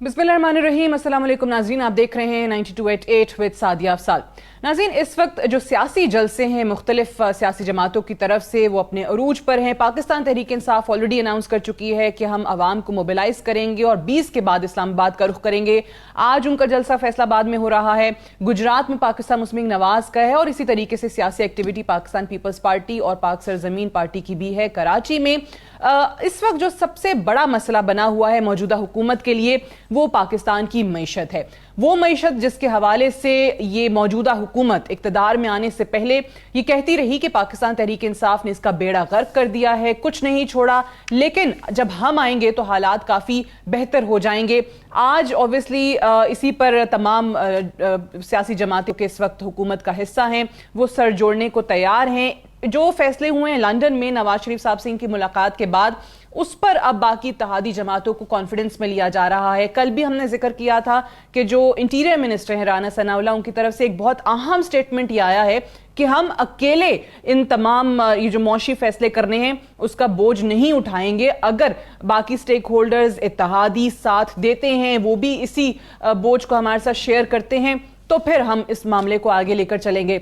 बिस्मिल्लाहिर्रहमानिर्रहीम। अस्सलाम वालेकुम नाज़रीन, आप देख रहे हैं 92.8 विद सादिया अफसाल। नाज़रीन, इस वक्त जो सियासी जलसे हैं मुख्तलिफ सियासी जमातों की तरफ से वो अपने अरूज पर हैं। पाकिस्तान तहरीक इंसाफ ऑलरेडी अनाउंस कर चुकी है कि हम आवाम को मोबिलाइज करेंगे और 20 के बाद इस्लामाबाद का रुख करेंगे। आज उनका जलसा फैसलाबाद में हो रहा है। गुजरात में पाकिस्तान मुस्लिम लीग नवाज का है और इसी तरीके से सियासी एक्टिविटी पाकिस्तान पीपल्स पार्टी और पाक सरजमीन पार्टी की भी है कराची में। इस वक्त जो सबसे बड़ा मसला बना हुआ है मौजूदा हुकूमत के लिए वो पाकिस्तान की मईशत है। वो मईशत जिसके हवाले से ये मौजूदा हुकूमत इक्तदार में आने से पहले ये कहती रही कि पाकिस्तान तहरीक इंसाफ ने इसका बेड़ा गर्क कर दिया है, कुछ नहीं छोड़ा, लेकिन जब हम आएंगे तो हालात काफ़ी बेहतर हो जाएंगे। आज ऑब्वियसली इसी पर तमाम सियासी जमातें के इस वक्त हुकूमत का हिस्सा हैं, वो सर जोड़ने को तैयार हैं। जो फैसले हुए हैं लंदन में नवाज शरीफ साहब से इनकी मुलाकात के बाद, उस पर अब बाकी इत्तेहादी जमातों को कॉन्फिडेंस में लिया जा रहा है। कल भी हमने जिक्र किया था कि जो इंटीरियर मिनिस्टर हैं राना सनाउल्लाह, उनकी तरफ से एक बहुत अहम स्टेटमेंट ये आया है कि हम अकेले इन तमाम ये जो मौशी फैसले करने हैं उसका बोझ नहीं उठाएंगे। अगर बाकी स्टेक होल्डर्स इत्तेहादी साथ देते हैं, वो भी इसी बोझ को हमारे साथ शेयर करते हैं, तो फिर हम इस मामले को आगे लेकर चलेंगे।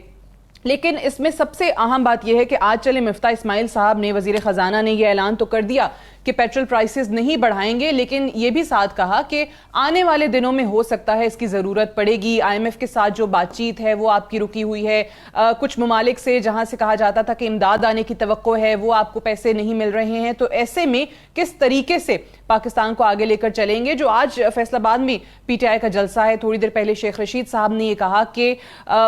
लेकिन इसमें सबसे अहम बात यह है कि आज चले मिफ्ता इस्माइल साहब ने, वजीर खजाना ने यह ऐलान तो कर दिया कि पेट्रोल प्राइसेस नहीं बढ़ाएंगे, लेकिन यह भी साथ कहा कि आने वाले दिनों में हो सकता है इसकी ज़रूरत पड़ेगी। IMF के साथ जो बातचीत है वो आपकी रुकी हुई है। कुछ ममालिक से जहां से कहा जाता था कि इमदाद आने की तवक्को है, वो आपको पैसे नहीं मिल रहे हैं। तो ऐसे में किस तरीके से पाकिस्तान को आगे लेकर चलेंगे? जो आज फैसलाबाद में PTI का जलसा है, थोड़ी देर पहले शेख रशीद साहब ने यह कहा कि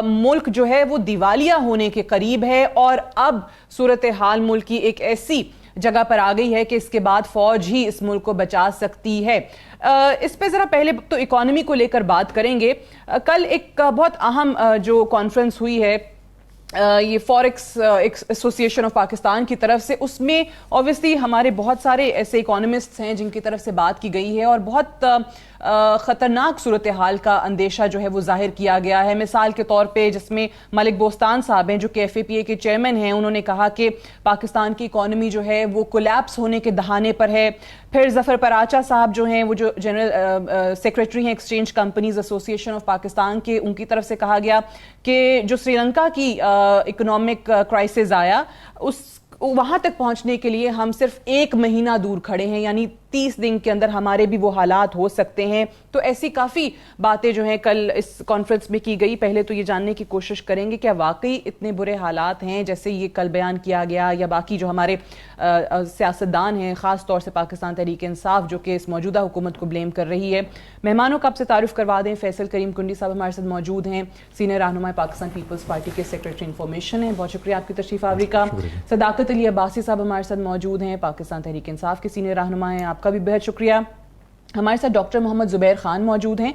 मुल्क जो है वो दिवालिया होने के करीब है और अब सूरत हाल मुल्क की एक ऐसी जगह पर आ गई है कि इसके बाद फौज ही इस मुल्क को बचा सकती है। इस पे जरा पहले तो इकोनॉमी को लेकर बात करेंगे। कल एक बहुत अहम जो कॉन्फ्रेंस हुई है ये फॉरेक्स एसोसिएशन ऑफ पाकिस्तान की तरफ से, उसमें ऑब्वियसली हमारे बहुत सारे ऐसे इकोनॉमिस्ट्स हैं जिनकी तरफ से बात की गई है और बहुत ख़तरनाक सूरत हाल का अंदेशा जो है वो जाहिर किया गया है। मिसाल के तौर पे जिसमें मलिक बोस्तान साहब हैं जो कि FAPA के चेयरमैन हैं, उन्होंने कहा कि पाकिस्तान की इकोनॉमी जो है वो कोलैप्स होने के दहाने पर है। फिर जफ़र पराचा साहब जो हैं, वो जो जनरल सेक्रेटरी हैं exchange companies association of Pakistan के, उनकी तरफ से कहा गया कि जो श्रीलंका की इकोनॉमिक क्राइसिस आया उस वहां तक पहुंचने के लिए हम सिर्फ 1 महीना दूर खड़े हैं, यानी 30 दिन के अंदर हमारे भी वो हालात हो सकते हैं। तो ऐसी काफ़ी बातें जो हैं कल इस कॉन्फ्रेंस में की गई। पहले तो ये जानने की कोशिश करेंगे क्या वाकई इतने बुरे हालात हैं जैसे ये कल बयान किया गया, या बाकी जो हमारे सियासतदान हैं, ख़ास तौर से पाकिस्तान तहरीक इंसाफ जो कि इस मौजूदा हुकूमत को ब्लेम कर रही है। मेहमानों का आपसे तारुफ करवा दें, फैसल करीम कुंडी साहब हमारे साथ मौजूद हैं, सीनियर रहनुमा पाकिस्तान पीपल्स पार्टी के सेक्रेटरी इंफॉर्मेशन हैं, बहुत शुक्रिया आपकी तशरीफ आवरी का। सदाकत अली अब्बासी साहब हमारे साथ मौजूद हैं, पाकिस्तान तहरीक इंसाफ के सीनियर रहनुमा हैं, आपका भी बेहद शुक्रिया। हमारे साथ डॉक्टर मोहम्मद ज़ुबैर खान मौजूद हैं,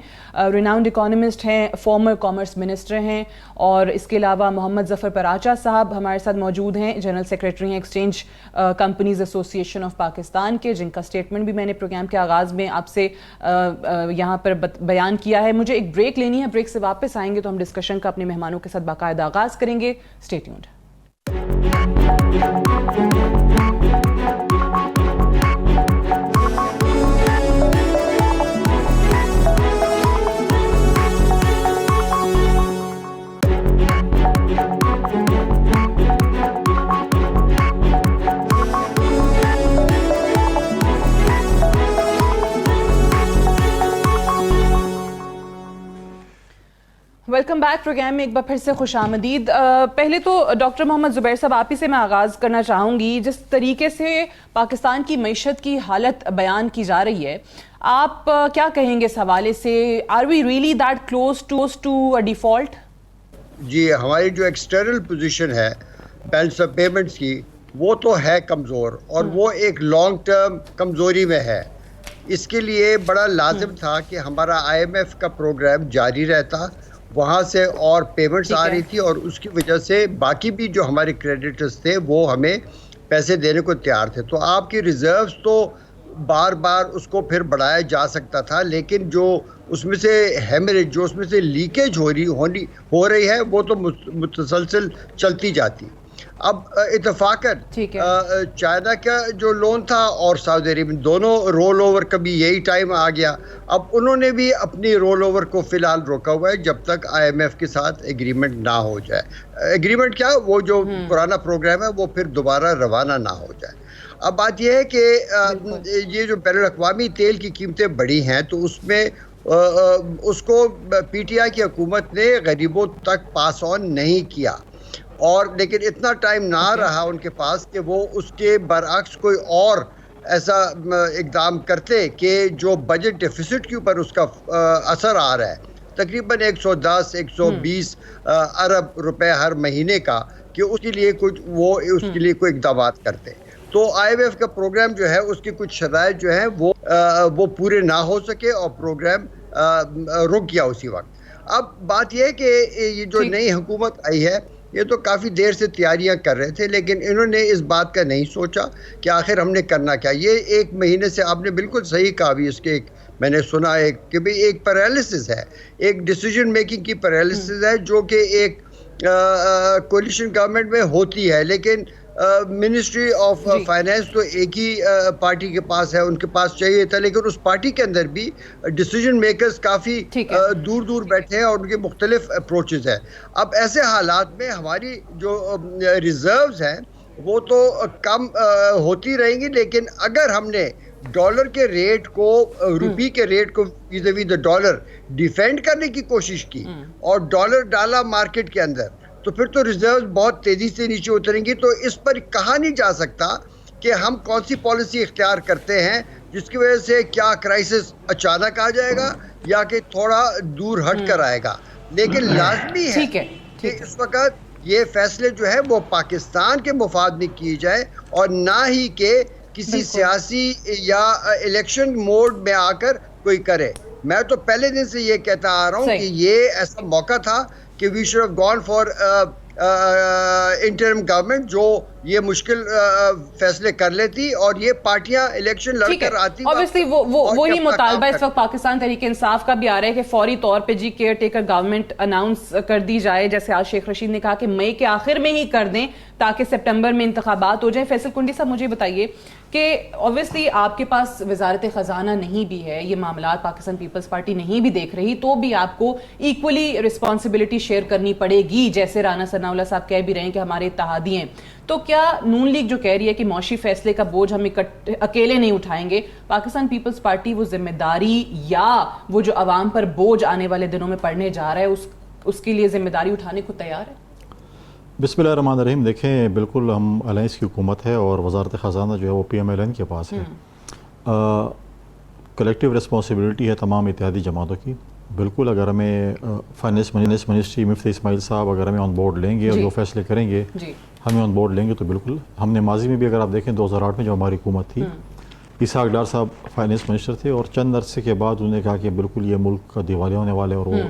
रिनाउंड इकोनॉमिस्ट हैं, फॉर्मर कॉमर्स मिनिस्टर हैं, और इसके अलावा मोहम्मद ज़फ़र पराचा साहब हमारे साथ मौजूद हैं, जनरल सेक्रेटरी हैं exchange companies association of Pakistan के, जिनका स्टेटमेंट भी मैंने प्रोग्राम के आगाज़ में आपसे यहाँ पर बयान किया है। मुझे एक ब्रेक लेनी है, ब्रेक से वापस आएंगे तो हम डिस्कशन का अपने मेहमानों के साथ बाकायदा आगाज़ करेंगे। Stay tuned. Welcome back programme में एक बार फिर से खुश आमदीद। पहले तो डॉक्टर मोहम्मद ज़ुबैर साहब, आप ही से मैं आगाज़ करना चाहूँगी। जिस तरीके से पाकिस्तान की मईशत की हालत बयान की जा रही है, आप क्या कहेंगे इस हवाले से? Are we really that close to a default? जी, हमारी जो एक्सटर्नल पोजीशन है बैलेंस ऑफ पेमेंट्स की, वो तो है कमज़ोर, और वो एक लॉन्ग टर्म कमज़ोरी में है। इसके लिए बड़ा लाजिम था कि हमारा IMF का प्रोग्राम जारी रहता, वहाँ से और पेमेंट्स आ रही थी, और उसकी वजह से बाकी भी जो हमारे क्रेडिटर्स थे वो हमें पैसे देने को तैयार थे। तो आपकी रिजर्व्स तो बार बार उसको फिर बढ़ाया जा सकता था, लेकिन जो उसमें से हेमरेज, जो उसमें से लीकेज हो रही है वो तो मुतसलसल चलती जाती। अब इतफाकन ठीक है। चाइना का जो लोन था और सऊदी अरेबियन दोनों रोल ओवर का भी यही टाइम आ गया। अब उन्होंने भी अपनी रोल ओवर को फिलहाल रोका हुआ है जब तक IMF के साथ एग्रीमेंट ना हो जाए। एग्रीमेंट क्या, वो जो पुराना प्रोग्राम है वो फिर दोबारा रवाना ना हो जाए। अब बात यह है कि ये जो बैनुल-अक़वामी तेल की कीमतें बढ़ी हैं तो उसमें उसको PTI की हुकूमत ने गरीबों तक पास ऑन नहीं किया, और लेकिन इतना टाइम ना रहा उनके पास कि वो उसके बरअक्स कोई और ऐसा इकदाम करते कि जो बजट डेफिसिट के ऊपर उसका असर आ रहा है तकरीबन 110-120 अरब रुपए हर महीने का, कि उसके लिए उसके लिए कोई इकदाम करते। तो IMF का प्रोग्राम जो है उसकी कुछ शराइत जो है वो पूरे ना हो सके और प्रोग्राम रुक गया उसी वक्त। अब बात यह है कि ये जो नई हुकूमत आई है ये तो काफ़ी देर से तैयारियां कर रहे थे, लेकिन इन्होंने इस बात का नहीं सोचा कि आखिर हमने करना क्या। ये 1 महीने से आपने बिल्कुल सही कहा, भी इसके मैंने सुना है कि भाई एक पैरालिसिस है, एक डिसीजन मेकिंग की पैरालिसिस है जो कि एक कोलिशन गवर्नमेंट में होती है, लेकिन मिनिस्ट्री ऑफ फाइनेंस तो एक ही पार्टी के पास है, उनके पास चाहिए था, लेकिन उस पार्टी के अंदर भी डिसीजन मेकर्स काफ़ी दूर दूर बैठे हैं और उनके मुख्तलिफ अप्रोचेस हैं। अब ऐसे हालात में हमारी जो रिजर्व्स हैं वो तो कम होती रहेंगी, लेकिन अगर हमने डॉलर के रेट को, रुपये के रेट को विज़-vis द डॉलर डिफेंड करने की कोशिश की और डॉलर डाला मार्केट के अंदर, तो फिर तो रिजर्व बहुत तेजी से नीचे उतरेंगी। तो इस पर कहा नहीं जा सकता कि हम कौन सी पॉलिसी इख्तियार करते हैं जिसकी वजह से क्या क्राइसिस अचानक आ जाएगा या कि थोड़ा दूर हट कर आएगा, लेकिन लाजमी है कि इस वक्त ये फैसले जो है वो पाकिस्तान के मुफाद में किए जाए और ना ही कि किसी सियासी या इलेक्शन मोड में आकर कोई करे। मैं तो पहले दिन से ये कहता आ रहा हूँ कि ये ऐसा मौका था कि we should have gone for interim government जो ये मुश्किल फैसले कर लेती और ये पार्टियां इलेक्शन लड़कर आती। ऑब्वियसली वही मुतालबा इस वक्त पाकिस्तान तहरीक इंसाफ का भी आ रहा है कि फौरी तौर पे जी केयर टेकर गवर्नमेंट अनाउंस कर दी जाए, जैसे आज शेख रशीद ने कहा कि मई के आखिर में ही कर दें ताकि सितंबर में इंतखाबात हो जाए। फैसल कुंडी साहब मुझे बताइए कि ऑब्वियसली आपके पास वजारत खजाना नहीं भी है, ये मामला पाकिस्तान पीपल्स पार्टी नहीं भी देख रही, तो भी आपको इक्वली रिस्पॉन्सिबिलिटी शेयर करनी पड़ेगी, जैसे राना सनाउल्लाह साहब कह भी रहे हैं कि हमारे इत्तेहादी हैं। तो क्या नून लीग जो कह रही है कि मौशी फैसले का बोझ हम अकेले नहीं उठाएंगे, पाकिस्तान पीपल्स पार्टी वो जिम्मेदारी या वो जो अवाम पर बोझ आने वाले दिनों में पड़ने जा रहा है उसके लिए जिम्मेदारी उठाने को तैयार है? बिस्मिल्लाहिर्रहमानिर्रहीम। देखें, बिल्कुल हम अलायंस की हुकूमत है और वजारत ख़जाना जो है वो PMLN के पास है। कलेक्टिव रिस्पॉन्सिबिलिटी है तमाम इत्तेहादी जमातों की। बिल्कुल अगर हमें फाइनेंस मिनिस्ट्री मुफ्ती इस्माइल साहब अगर हमें ऑन बोर्ड लेंगे और जो फैसले करेंगे हमें ऑन बोर्ड लेंगे तो बिल्कुल हमने माजी में भी अगर आप देखें 2008 में जो हमारी हुकूमत थी, इसहाक डार साहब फाइनेंस मिनिस्टर थे और चंद अरसे के बाद उन्होंने कहा कि बिल्कुल ये मुल्क का दिवालिया होने वाले और वो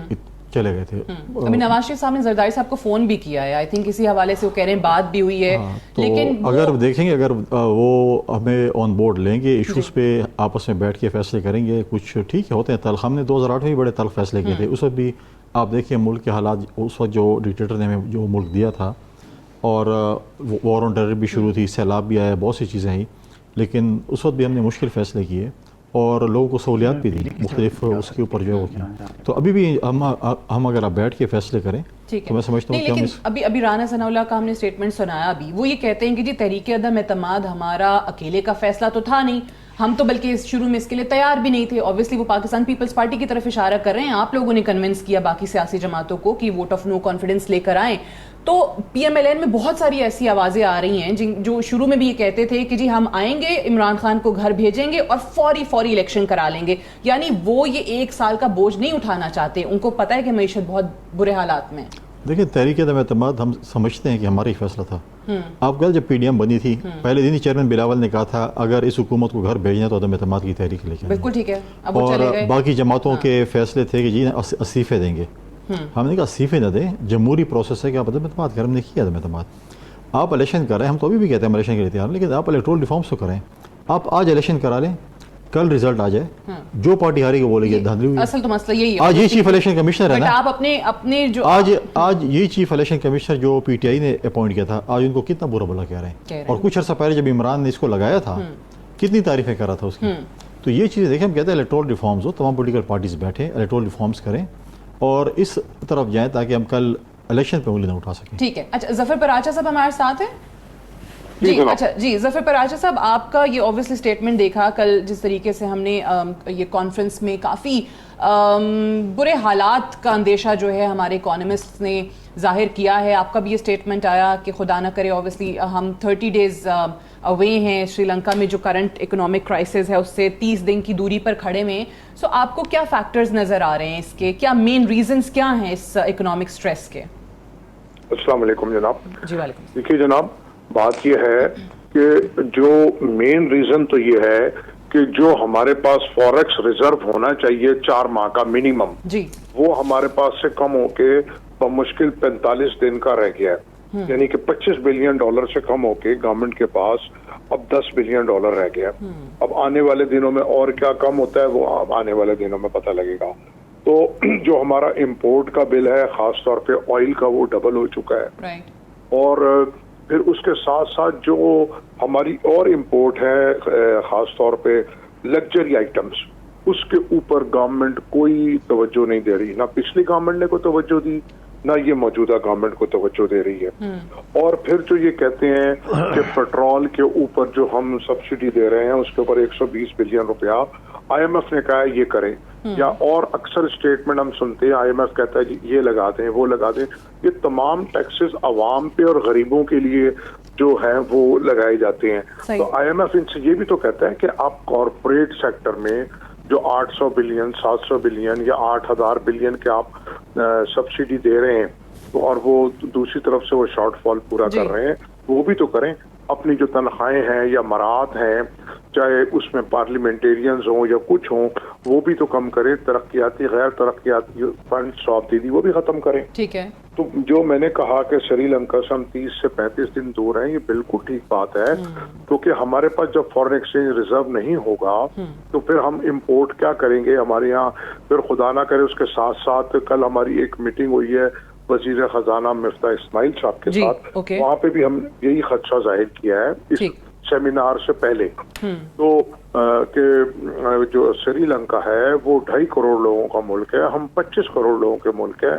चले गए थे। अभी नवाज शरीफ साहब ने जरदारी साहब को फोन भी किया है, आई थिंक इसी हवाले से वो कह रहे हैं बात भी हुई है। तो लेकिन अगर देखेंगे अगर वो हमें ऑन बोर्ड लेंगे, इश्यूज पे आपस में बैठ के फैसले करेंगे, कुछ ठीक है होते हैं तल्ख, हमने 2008 में भी बड़े तल्ख फैसले किए थे। उस वक्त भी आप देखिए मुल्क के हालात, उस वक्त जो डिक्टेटर ने हमें जो मुल्क दिया था और वॉर ऑन टेरर भी शुरू थी, सैलाब भी आया, बहुत सी चीज़ें आई, लेकिन उस वक्त भी हमने मुश्किल फैसले किए और लोगों को सहूलियात भी दी मुख्तलिफ उसके ऊपर जो है। तो अभी भी हम अगर आप बैठ के फैसले करें तो मैं समझता हूँ कि लेकिन अभी राना सनाउल्लाह का हमने स्टेटमेंट सुनाया, अभी वो ये कहते हैं कि जी तहरीक अदम एतमाद हमारा अकेले का फैसला तो था नहीं, हम तो बल्कि शुरू में इसके लिए तैयार भी नहीं थे। ऑब्वियसली वो पाकिस्तान पीपल्स पार्टी की तरफ इशारा कर रहे हैं, आप लोगों ने कन्विंस किया बाकी सियासी जमातों को कि वोट ऑफ नो कॉन्फिडेंस लेकर आए। तो PMLN में बहुत सारी ऐसी आवाजें आ रही हैं जो शुरू में भी ये कहते थे कि जी हम आएंगे, इमरान खान को घर भेजेंगे और फौरी इलेक्शन करा लेंगे। यानी वो ये 1 साल का बोझ नहीं उठाना चाहते, उनको पता है कि मईशत बहुत बुरे हालात में। देखिए, तहरीक अदम एतमाद हम समझते हैं कि हमारा ही फैसला था। आप कल जब PDM बनी थी पहले दिन ही चेयरमैन बिलावल ने कहा था अगर इस हुकूमत को घर भेजना तो अदम एतमाद की तहरीक लेके, बिल्कुल ठीक है। अब और बाकी जमातों के फैसले थे कि जी इस्तीफे देंगे। हमने कहा इस्तीफे न दें, जमहूरी प्रोसेस है कि आप अदम एतमाद करें। हमने किया अदम एतमाद। आप इलेक्शन कर रहे हैं, हम तो अभी भी कहते हैं हम इलेक्शन के लिए तैयार हैं, लेकिन आप इलेक्टोरल रिफॉर्म्स तो करें। आप आज इलेक्शन करा लें, कल रिजल्ट आ जाए, जो पार्टी हारेगी बोलेगी धांधली हुई। असल तो मसला यही है। आज ये चीफ इलेक्शन कमिश्नर है बट ना, आप अपने जो आज ये चीफ इलेक्शन कमिश्नर जो पीटीआई ने अपॉइंट किया था, आज उनको कितना बुरा भला कह रहे हैं। और कुछ अर्सा पहले जब इमरान ने इसको लगाया था, कितनी तारीफें कर रहा था उसकी। तो ये चीज़ देखें, हम कहते हैं इलेक्टोरल रिफॉर्म्स हो, तमाम पोलिटिकल पार्टीज बैठे इलेक्टोरल रिफॉर्म्स करें और इस तरफ जाएं ताकि हम कल इलेक्शन पे उंगली न उठा सकें। ठीक है। अच्छा, जफर पराचा साहब हमारे साथ हैं जी। अच्छा जी, जफर पराचा साहब, आपका ये ऑब्वियसली स्टेटमेंट देखा कल, जिस तरीके से हमने ये कॉन्फ्रेंस में काफ़ी बुरे हालात का अंदेशा जो है हमारे इकोनॉमिस्ट ने जाहिर किया है। आपका भी ये स्टेटमेंट आया कि खुदा ना करे, ऑब्वियसली हम 30 डेज अवे हैं श्रीलंका में जो करंट इकोनॉमिक क्राइसिस है उससे 30 दिन की दूरी पर खड़े हैं। सो आपको क्या फैक्टर्स नज़र आ रहे हैं इसके, क्या मेन रीजंस क्या हैं इस इकोनॉमिक स्ट्रेस के? अस्सलाम वालेकुम जनाब। जी वालेकुम। देखिए जनाब, बात यह है कि जो मेन रीजन तो ये है कि जो हमारे पास फॉरेक्स रिजर्व होना चाहिए 4 माह का मिनिमम जी, वो हमारे पास से कम होके बमुश्किल 45 दिन का रह गया है। यानी कि $25 बिलियन से कम होके गवर्नमेंट के पास अब $10 बिलियन रह गया। अब आने वाले दिनों में और क्या कम होता है वो आने वाले दिनों में पता लगेगा। तो जो हमारा इंपोर्ट का बिल है, खास तौर पे ऑयल का, वो डबल हो चुका है। राइट। और फिर उसके साथ साथ जो हमारी और इंपोर्ट है, खास तौर पे लग्जरी आइटम्स, उसके ऊपर गवर्नमेंट कोई तवज्जो नहीं दे रही। ना पिछली गवर्नमेंट ने कोई तवज्जो दी, ना ये मौजूदा गवर्नमेंट को तवज्जो दे रही है। और फिर जो ये कहते हैं कि पेट्रोल के ऊपर जो हम सब्सिडी दे रहे हैं उसके ऊपर 120 बिलियन रुपया IMF ने कहा है ये करें, या और अक्सर स्टेटमेंट हम सुनते हैं IMF कहता है जी ये लगा दें, वो लगा दें। ये तमाम टैक्सेस अवाम पे और गरीबों के लिए जो है वो लगाए जाते हैं। तो IMF इनसे ये भी तो कहता है कि आप कॉरपोरेट सेक्टर में जो 800 बिलियन, 700 बिलियन या 8000 बिलियन के आप सब्सिडी दे रहे हैं, तो और वो दूसरी तरफ से वो शॉर्टफॉल पूरा कर रहे हैं, वो भी तो करें। अपनी जो तनख्वाहें हैं या मराहत हैं, चाहे उसमें पार्लियामेंटेरियंस हों या कुछ हों, वो भी तो कम करें। तरक्याती गैर तरक्याती फंड सब्सिडी वो भी खत्म करें। ठीक है। तो जो मैंने कहा कि श्रीलंका से हम 30 से 35 दिन दूर हैं, ये बिल्कुल ठीक बात है। क्योंकि हमारे पास जब फॉरेन एक्सचेंज रिजर्व नहीं होगा तो फिर हम इंपोर्ट क्या करेंगे हमारे यहाँ। फिर खुदा ना करे, उसके साथ साथ कल हमारी एक मीटिंग हुई है वजीर खजाना मिफ्ता इस्माइल साहब के साथ, वहाँ पे भी हम यही खदशा जाहिर किया है इस सेमिनार से पहले। तो कि जो श्रीलंका है वो 2.5 करोड़ लोगों का मुल्क है, हम 25 करोड़ लोगों के मुल्क है,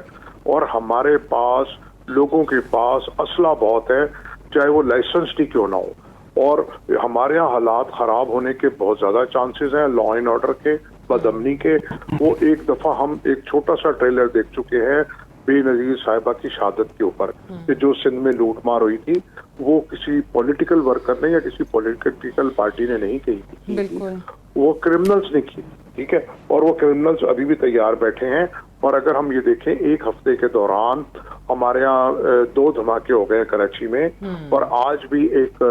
और हमारे पास लोगों के पास असला बहुत है, चाहे वो लाइसेंस ही क्यों ना हो। और हमारे यहाँ हालात खराब होने के बहुत ज्यादा चांसेस हैं, लॉ एंड ऑर्डर के, बदअमनी के। वो एक दफा हम एक छोटा सा ट्रेलर देख चुके हैं बेनजीर साहिबा की शहादत के ऊपर, कि जो सिंध में लूटमार हुई थी वो किसी पॉलिटिकल वर्कर ने या किसी पॉलिटिकल पार्टी ने नहीं की, वो क्रिमिनल्स ने की। ठीक है, और वो क्रिमिनल्स अभी भी तैयार बैठे हैं। और अगर हम ये देखें, एक हफ्ते के दौरान हमारे यहाँ 2 धमाके हो गए कराची में, और आज भी एक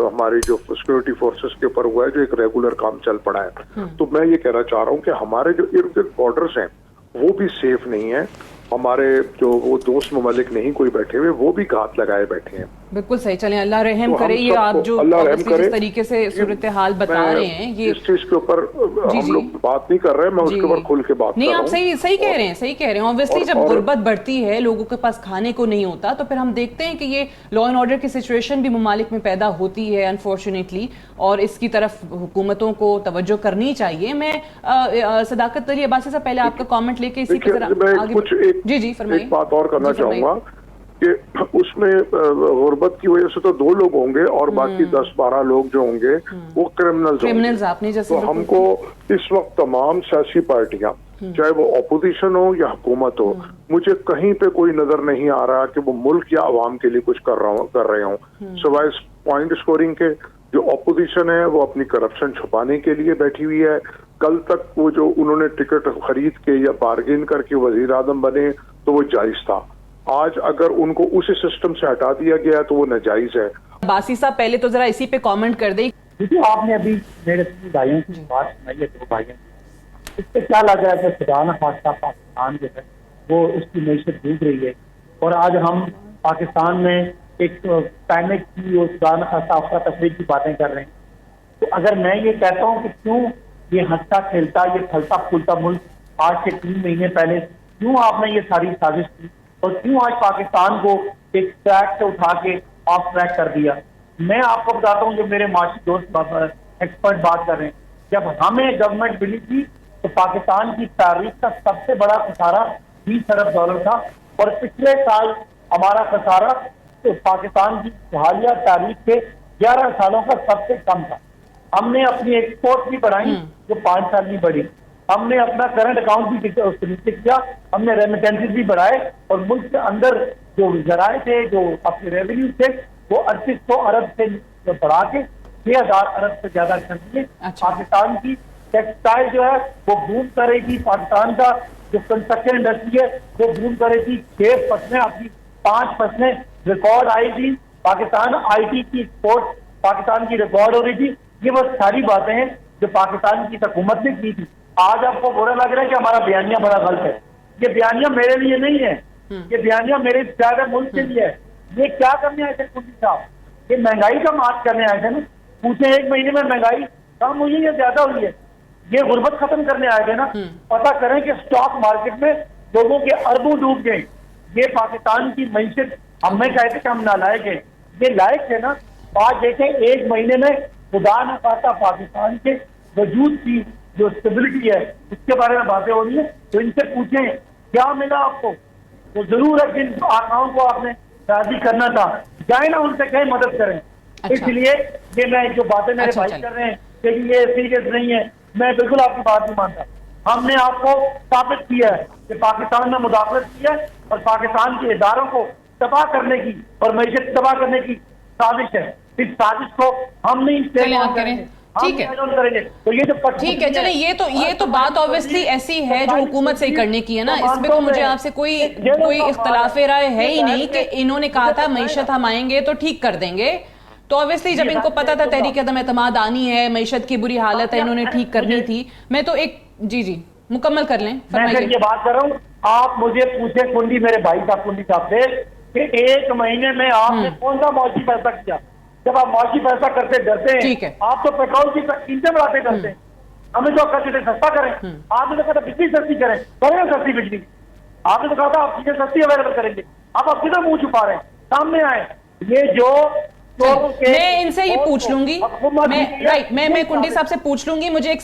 हमारी जो सिक्योरिटी फोर्सेस के ऊपर हुआ है जो एक रेगुलर काम चल पड़ा है। तो मैं ये कहना चाह रहा हूँ कि हमारे जो इर्द गिर्द बॉर्डर्स हैं वो भी सेफ नहीं है। हमारे जो वो दोस्त ममालिक नहीं कोई बैठे हुए, वो भी घात लगाए बैठे हैं। बिल्कुल सही। चलें, अल्लाह रहम करे। ये आप जो जिस तरीके से सूरत हाल बता रहे हैं, ये इस चीज के ऊपर हम लोग बात नहीं कर रहे हैं, मैं उसके ऊपर खुल के बात नहीं, कर आप सही कह रहे हैं, सही कह रहे हैं। ऑब्वियसली जब गुर्बत बढ़ती है, लोगों के पास खाने को नहीं होता, तो फिर हम देखते हैं कि ये लॉ एंड ऑर्डर की सिचुएशन भी ममालिक में पैदा होती है अनफॉर्चुनेटली, और इसकी तरफ हुकूमतों को तवज्जो करनी चाहिए। मैं सदाकत अली अब्बासी से पहले आपका कमेंट लेके इसी पे आगे जी फरमाइए। बात और करना चाहूंगा कि उसमें गुर्बत की वजह से तो 2 लोग होंगे और बाकी 10-12 लोग जो होंगे वो क्रिमिनल्स आपने जैसे। तो हमको इस वक्त तमाम सियासी पार्टियां, चाहे वो ऑपोजिशन हो या हुकूमत हो, मुझे कहीं पे कोई नजर नहीं आ रहा कि वो मुल्क या अवाम के लिए कुछ कर रहे हो, सिवाय पॉइंट स्कोरिंग के। जो ऑपोजिशन है वो अपनी करप्शन छुपाने के लिए बैठी हुई है। कल तक वो जो उन्होंने टिकट खरीद के या बार्गेन करके वजीर आजम बने तो वो जायज था। आज अगर उनको उस सिस्टम से हटा दिया गया तो वो नाजायज है। बासी साहब पहले तो जरा इसी पे कमेंट कर दें। आपने अभी मेरे 3 भाइयों की बात सुनाई है, 2 भाइयों, इससे क्या लग रहा है कि खुदा न खास्ता पाकिस्तान जो है वो उसकी मैशत डूब रही है, और आज हम पाकिस्तान में एक पैनिक की और खुदा न खास्ता अफरा तफरी की बातें कर रहे हैं। तो अगर मैं ये कहता हूँ कि क्यों ये हंसता खेलता, ये फलता फूलता मुल्क आज से 3 महीने पहले क्यों आपने ये सारी साजिश की और क्यों आज पाकिस्तान को एक ट्रैक से उठा के ऑफ ट्रैक कर दिया? मैं आपको बताता हूँ, जो मेरे माशी दोस्त एक्सपर्ट बात कर रहे हैं, जब हमें गवर्नमेंट मिली थी तो पाकिस्तान की तारीख का सबसे बड़ा खसारा 20 अरब डॉलर था और पिछले साल हमारा खसारा तो पाकिस्तान की हालिया तारीख के 11 सालों का सबसे कम था। हमने अपनी एक्सपोर्ट भी बढ़ाई जो 5 साल में बढ़ी, हमने अपना करंट अकाउंट भी नीचे किया, हमने रेमिटेंसेस भी बढ़ाए और मुल्क के अंदर जो जराए थे, जो अपने रेवेन्यू थे, वो 3800 अरब से बढ़ा के 6000 अरब से ज्यादा कर दिए। अच्छा। पाकिस्तान की टेक्सटाइल जो है वो बूम करेगी, पाकिस्तान का जो कंस्ट्रक्शन इंडस्ट्री है वो बूम करेगी। 6 फसलें आपकी 5 फसलें रिकॉर्ड आएगी। पाकिस्तान IT की एक्सपोर्ट पाकिस्तान की रिकॉर्ड हो रही थी। ये वो सारी बातें हैं जो पाकिस्तान की हुकूमत ने की थी। आज आपको बुरा लग रहा है कि हमारा बयानिया बड़ा गलत है। ये बयानिया मेरे लिए नहीं है, ये बयानिया मेरे ज्यादा मुल्क के लिए है। ये क्या करने आए थे कुंडी साहब? ये महंगाई का मार्च करने आए थे ना। पूछे 1 महीने में महंगाई कम हुई है या ज्यादा हुई है? ये गुर्बत खत्म करने आए थे ना। पता करें कि स्टॉक मार्केट में लोगों के अरबों डूब गए। ये पाकिस्तान की मैशत हमें कहते कि हम नालायक हैं, ये लायक है ना। आज देखें 1 महीने में खुदा न खास्ता पाकिस्तान के वजूद की जो स्टेबिलिटी है उसके बारे में बातें हो रही है, तो इनसे पूछें क्या मिला आपको। तो जरूर है जिन आकाओं को आपने राजी करना था, जाए ना उनसे कहीं मदद करें। अच्छा। इसलिए ये मैं जो बातें मेरे अच्छा, भाई चलिए। कर रहे हैं कि ये सीरियस नहीं है, मैं बिल्कुल आपकी बात नहीं मानता। हमने आपको साबित किया है कि पाकिस्तान में मुदाखलत की है और पाकिस्तान के इदारों को तबाह करने की और मैशत तबाह करने की साजिश है। इस साजिश को हम नहीं चलिए आप करें, ठीक है। करेंगे। तो ये जो ठीक है, चलिए ये तो बात ऑब्वियसली ऐसी है जो हुकूमत से ही करने की है ना। इसमें तो मुझे आपसे कोई इख्तलाफ राय है ही नहीं कि इन्होंने कहा था मईशत हम आएंगे तो ठीक कर देंगे। तो ऑब्वियसली जब इनको पता था तहरीक अदम एतमाद आनी है, मईशत की बुरी हालत है, इन्होंने ठीक करनी थी। मैं तो एक जी मुकम्मल कर लें, मैं फिर ये बात कर रहा हूँ। आप मुझे पूछे कुंडी मेरे भाई साहब कुंडी साहब से कि 1 महीने में आपने कौन सा मौजी पैसा किया? जब आप मौजी पैसा करते डरते ठीक हैं, है। आप तो पेट्रोल की कीमतें बढ़ाते डरते हैं। हमें तो कहते थे सस्ता करें, आपने तो कहा था बिजली सस्ती करें, करें सस्ती बिजली। आपने तो कहा था आप चीजें सस्ती अवेलेबल करेंगे, आप किधर मुंह छुपा रहे हैं? सामने आए। ये जो मैं इनसे ये पूछ लूंगी, मैं कुंडी साहब से पूछ लूंगी। मुझे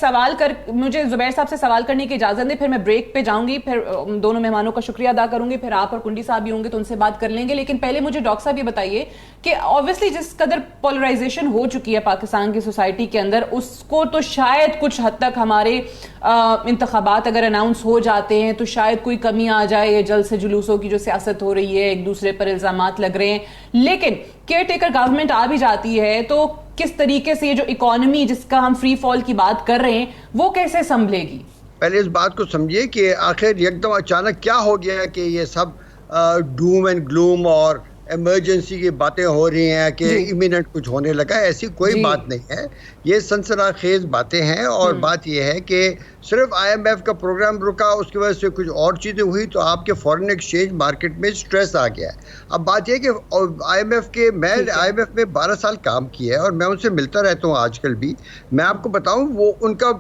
जुबैर साहब से सवाल करने की इजाजत दें, फिर मैं ब्रेक पे जाऊंगी, फिर दोनों मेहमानों का शुक्रिया अदा करूंगी, फिर आप और कुंडी साहब भी होंगे तो उनसे बात कर लेंगे। लेकिन पहले मुझे डॉक्टर साहब ये बताइए कि ऑब्वियसली जिस कदर पोलराइजेशन हो चुकी है पाकिस्तान की सोसाइटी के अंदर, उसको तो शायद कुछ हद तक हमारे इंतखाबात अगर अनाउंस हो जाते हैं तो शायद कोई कमी आ जाए। ये जल्द से जुलूसों की जो सियासत हो रही है, एक दूसरे पर इल्जामात लग रहे हैं, लेकिन केयर टेकर गवर्नमेंट आ भी जाती है तो किस तरीके से ये जो इकोनॉमी जिसका हम फ्री फॉल की बात कर रहे हैं वो कैसे संभलेगी? पहले इस बात को समझिए कि आखिर एकदम अचानक क्या हो गया कि ये सब डूम एंड ग्लूम और इमरजेंसी की बातें हो रही हैं कि इमिनेंट कुछ होने लगा है। ऐसी कोई बात नहीं है, ये सनसनाखेज बातें हैं। और बात ये है कि सिर्फ IMF का प्रोग्राम रुका, उसकी वजह से कुछ और चीज़ें हुई तो आपके फॉरेन एक्सचेंज मार्केट में स्ट्रेस आ गया है। अब बात यह कि मैं IMF में 12 साल काम किया है और मैं उनसे मिलता रहता हूँ आजकल भी। मैं आपको बताऊँ वो उनका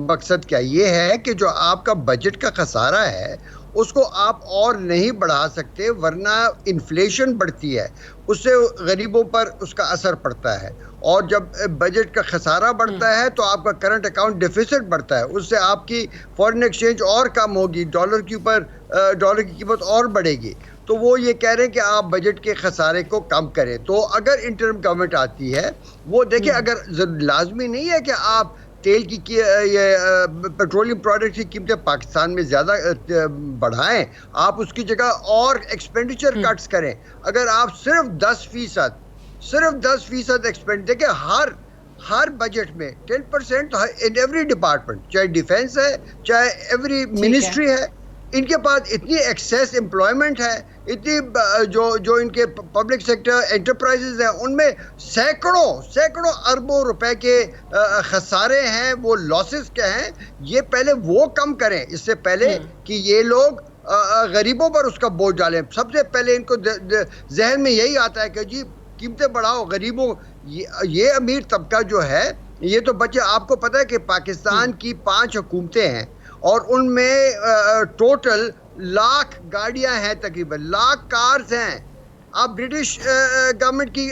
मकसद क्या ये है कि जो आपका बजट का खसारा है उसको आप और नहीं बढ़ा सकते, वरना इन्फ्लेशन बढ़ती है, उससे गरीबों पर उसका असर पड़ता है। और जब बजट का खसारा बढ़ता है तो आपका करंट अकाउंट डेफिसिट बढ़ता है, उससे आपकी फॉरेन एक्सचेंज और कम होगी, डॉलर के ऊपर डॉलर की कीमत और बढ़ेगी। तो वो ये कह रहे हैं कि आप बजट के खसारे को कम करें। तो अगर इंटरिम गवर्नमेंट आती है, वो देखिए, अगर लाजमी नहीं है कि आप तेल की ये पेट्रोलियम प्रोडक्ट की कीमतें पाकिस्तान में ज़्यादा बढ़ाएं, आप उसकी जगह और एक्सपेंडिचर कट्स करें। अगर आप सिर्फ 10% एक्सपेंड देखिए हर बजट में 10% इन एवरी डिपार्टमेंट, चाहे डिफेंस है चाहे एवरी मिनिस्ट्री है, इनके पास इतनी एक्सेस एम्प्लॉयमेंट है, इतनी जो इनके पब्लिक सेक्टर एंटरप्राइजेज हैं उनमें सैकड़ों अरबों रुपए के खसारे हैं, वो लॉसेस के हैं। ये पहले वो कम करें इससे पहले कि ये लोग गरीबों पर उसका बोझ डालें। सबसे पहले इनको जहन में यही आता है कि जी कीमतें बढ़ाओ, गरीबों ये अमीर तबका जो है ये तो बच्चे, आपको पता है कि पाकिस्तान की 5 हुकूमतें हैं और उनमें टोटल लाख गाड़ियां हैं, तकरीबन लाख कार्स हैं। आप ब्रिटिश गवर्नमेंट की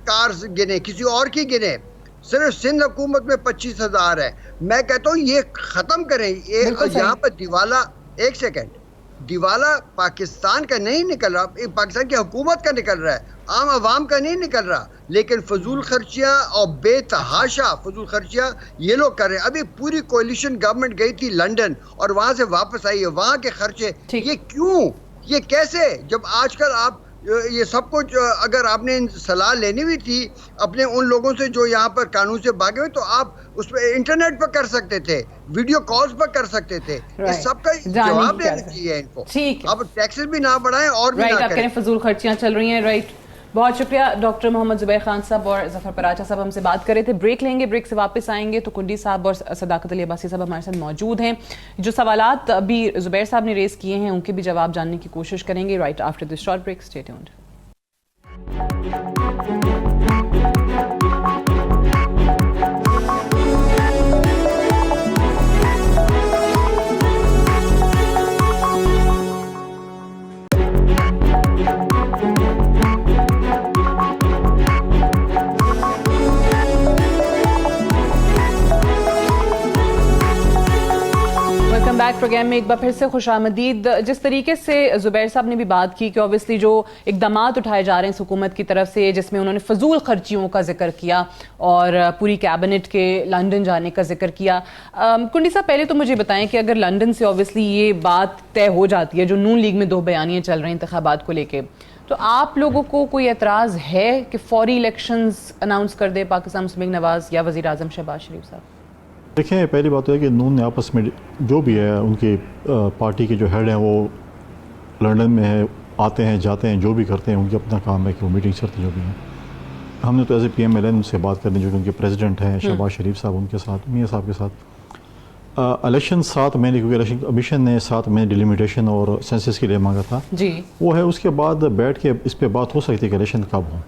कार्स गिने, किसी और की गिने, सिर्फ सिंध हुकूमत में 25,000 है। मैं कहता हूँ ये खत्म करें। ये यहाँ पर दिवाला, एक सेकंड, दिवाला पाकिस्तान का नहीं निकल रहा, पाकिस्तान की हुकूमत का निकल रहा है, आम आवाम का नहीं निकल रहा। लेकिन फजूल खर्चियाँ और बेतहाशा फजूल खर्चियाँ ये लोग कर रहे हैं। अभी पूरी कोलिशन गवर्नमेंट गई थी लंदन और वहाँ से वापस आई है, वहाँ के खर्चे, ये क्यों, ये कैसे? जब आजकल आप ये सब कुछ, अगर आपने सलाह लेनी भी थी अपने उन लोगों से जो यहाँ पर कानून से भागे हुए, तो आप उस पर इंटरनेट पर कर सकते थे, वीडियो कॉल्स पर कर सकते थे। इस सब का जवाब देना चाहिए इनको। ठीक है, अब टैक्सेस भी ना बढ़ाएं और भी ना करें। फजूल खर्चियाँ चल रही हैं। राइट, बहुत शुक्रिया डॉक्टर मोहम्मद ज़ुबैर खान साहब और ज़फ़र पराचा साहब हमसे बात कर रहे थे। ब्रेक लेंगे, ब्रेक से वापस आएंगे तो कुंडी साहब और सदाकत अली अब्बासी साहब हमारे साथ मौजूद हैं। जो सवालात अभी ज़ुबैर साहब ने रेज़ किए हैं उनके भी जवाब जानने की कोशिश करेंगे। Right after this short break, stay tuned. Back programme में एक बार फिर से खुशामदीद। जिस तरीके से ज़ुबैर साहब ने भी बात की कि ऑब्वियसली जो इक़दामात उठाए जा रहे हैं हुकूमत की तरफ से, जिसमें उन्होंने फजूल खर्चियों का जिक्र किया और पूरी कैबिनेट के लंदन जाने का जिक्र किया। कुंडी साहब, पहले तो मुझे बताएं कि अगर लंदन से ऑब्वियसली ये बात तय हो जाती है, जो नून लीग में 2 बयानियाँ चल रही हैं इंतखाबात को लेके, तो आप लोगों को कोई एतराज़ है कि फौरी इलेक्शंस अनाउंस कर दे पाकिस्तान मुस्लिम लीग नवाज़ या वज़ीर आज़म शहबाज शरीफ साहब? देखें, पहली बात तो है कि नून ने आपस में जो भी है, उनकी पार्टी के जो हेड हैं वो लंदन में है, आते हैं जाते हैं, जो भी करते हैं उनकी अपना काम है कि वो मीटिंग करते जो भी हैं। हमने तो एज ए PMLN उनसे बात करनी, जो कि उनके प्रेसिडेंट हैं शहबाज शरीफ साहब, उनके साथ, मियाँ साहब के साथ। इलेक्शन 7 महीने, क्योंकि इलेक्शन कमीशन ने 7 महीने डिलिमिटेशन और सेंसस के लिए मांगा था जी, वो है। उसके बाद बैठ के इस पर बात हो सकती है कि इलेक्शन कब हो।